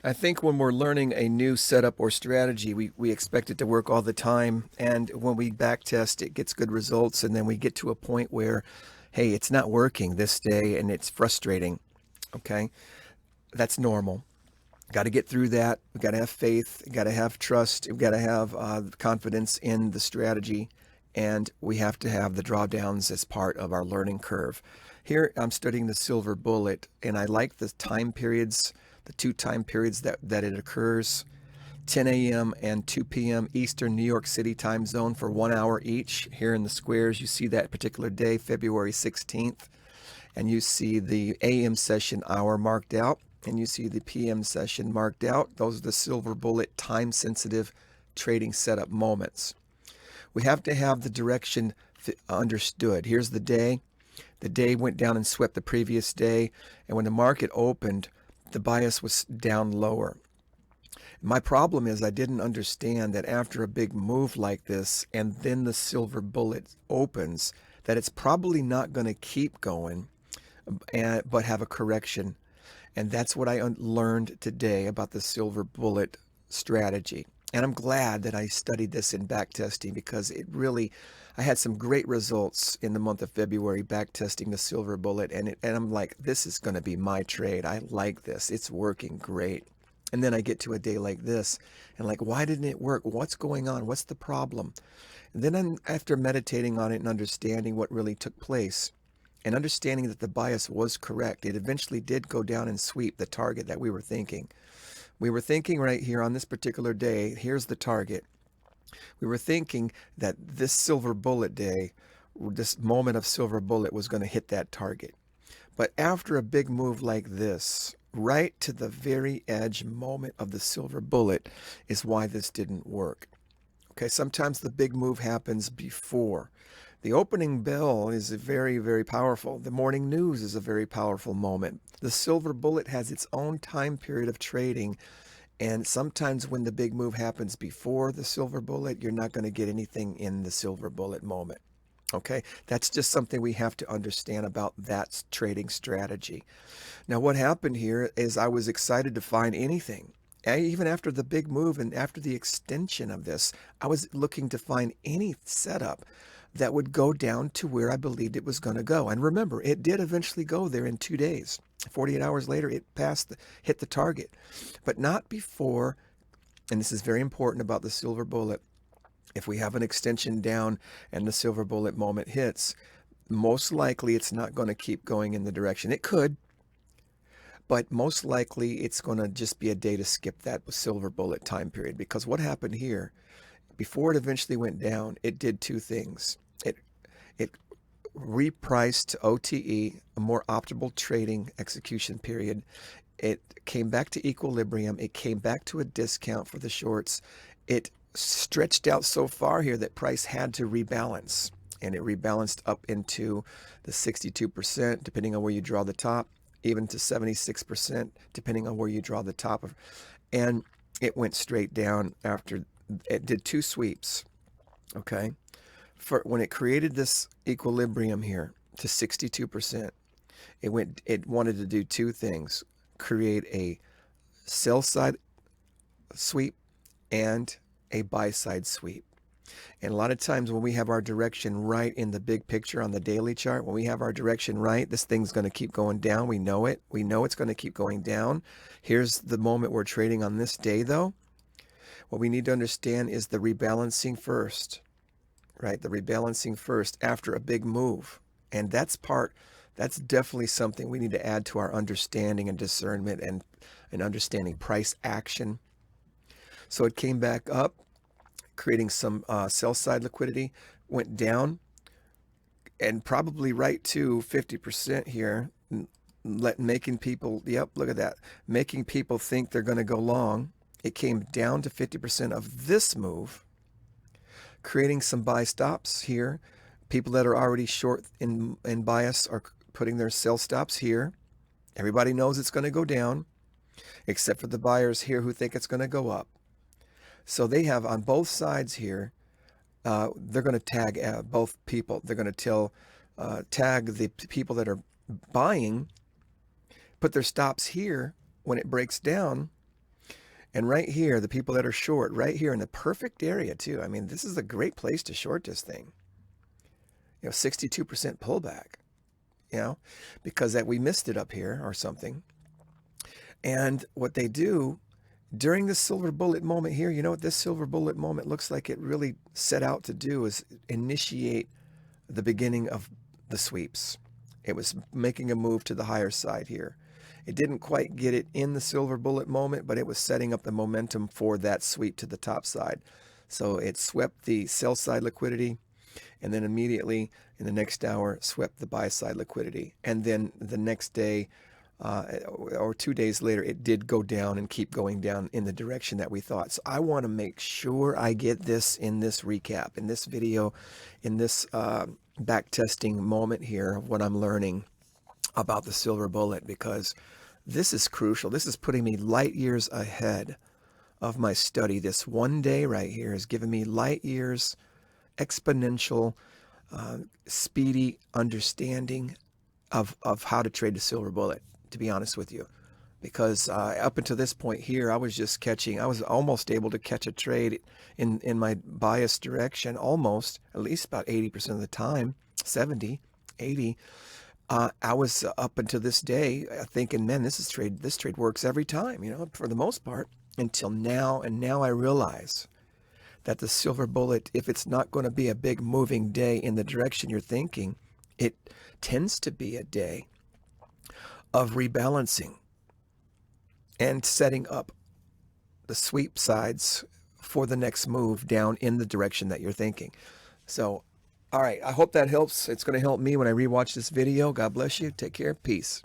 I think when we're learning a new setup or strategy, we expect it to work all the time. And when we back test, it gets good results. And then we get to a point where, hey, it's not working this day and it's frustrating. Okay. That's normal. Got to get through that. We got to have faith. Got to have trust. We got to have confidence in the strategy. And we have to have the drawdowns as part of our learning curve. Here, I'm studying the silver bullet, and I like the time periods, the two time periods that it occurs. 10 a.m. and 2 p.m. Eastern New York City time zone for 1 hour each. Here in the squares, you see that particular day, February 16th, and you see the AM session hour marked out, and you see the PM session marked out. Those are the silver bullet time sensitive trading setup moments. We have to have the direction understood. Here's the day. The day went down and swept the previous day, and when the market opened, the bias was down lower. My problem is I didn't understand that after a big move like this and then the silver bullet opens, that it's probably not going to keep going, but have a correction. And that's what I learned today about the silver bullet strategy. And I'm glad that I studied this in backtesting because I had some great results in the month of February backtesting the silver bullet. And I'm like, this is going to be my trade. I like this. It's working great. And then I get to a day like this and like, why didn't it work? What's going on? What's the problem? And then after meditating on it and understanding what really took place and understanding that the bias was correct, it eventually did go down and sweep the target that we were thinking. We were thinking right here on this particular day, here's the target. We were thinking that this silver bullet day, this moment of silver bullet was going to hit that target. But after a big move like this, right to the very edge moment of the silver bullet is why this didn't work. Okay, sometimes the big move happens before. The opening bell is very, very powerful. The morning news is a very powerful moment. The silver bullet has its own time period of trading, and sometimes when the big move happens before the silver bullet, you're not going to get anything in the silver bullet moment. Okay, that's just something we have to understand about that trading strategy. Now, what happened here is I was excited to find anything. Even after the big move and after the extension of this, I was looking to find any setup that would go down to where I believed it was going to go. And remember, it did eventually go there in 2 days. 48 hours later, it hit the target, but not before. And this is very important about the silver bullet. If we have an extension down and the silver bullet moment hits, most likely it's not going to keep going in the direction. It could, but most likely it's going to just be a day to skip that silver bullet time period, because what happened here, before it eventually went down, it did two things. It repriced to OTE, a more optimal trading execution period. It came back to equilibrium. It came back to a discount for the shorts. It stretched out so far here that price had to rebalance, and it rebalanced up into the 62%, depending on where you draw the top, even to 76%, depending on where you draw the top of, and it went straight down after it did two sweeps. Okay, when it created this equilibrium here to 62%, it wanted to do two things: create a sell side sweep and a buy side sweep. And a lot of times when we have our direction right in the big picture on the daily chart, when we have our direction right, this thing's going to keep going down. We know it. We know it's going to keep going down. Here's the moment we're trading on this day, though. What we need to understand is the rebalancing first, right? The rebalancing first after a big move. And that's definitely something we need to add to our understanding and discernment and understanding price action. So it came back up, creating some sell side liquidity, went down, and probably right to 50% here, making people, yep, look at that, making people think they're going to go long. It came down to 50% of this move, creating some buy stops here. People that are already short in bias are putting their sell stops here. Everybody knows it's going to go down, except for the buyers here who think it's going to go up. So they have on both sides here, they're going to tag both people. They're going to tag the people that are buying, put their stops here when it breaks down, And right here, the people that are short, right here in the perfect area too. I mean, this is a great place to short this thing. 62% pullback, because that we missed it up here or something. And what they do during this silver bullet moment here, what this silver bullet moment looks like it really set out to do is initiate the beginning of the sweeps. It was making a move to the higher side here. It didn't quite get it in the silver bullet moment, but it was setting up the momentum for that sweep to the top side. So it swept the sell side liquidity, and then immediately in the next hour swept the buy side liquidity. And then the next day, or 2 days later, it did go down and keep going down in the direction that we thought. So I want to make sure I get this in this recap, in this video, in this back testing moment here of what I'm learning about the silver bullet, because this is crucial. This is putting me light years ahead of my study. This one day right here is giving me light years, exponential, speedy understanding of how to trade the silver bullet, to be honest with you. Because up until this point here, I was almost able to catch a trade in my bias direction, almost, at least about 80% of the time, 70, 80. I was up until this day thinking, man, this trade works every time, for the most part, until now. And now I realize that the silver bullet, if it's not going to be a big moving day in the direction you're thinking, it tends to be a day of rebalancing and setting up the sweep sides for the next move down in the direction that you're thinking. So, all right, I hope that helps. It's going to help me when I rewatch this video. God bless you. Take care. Peace.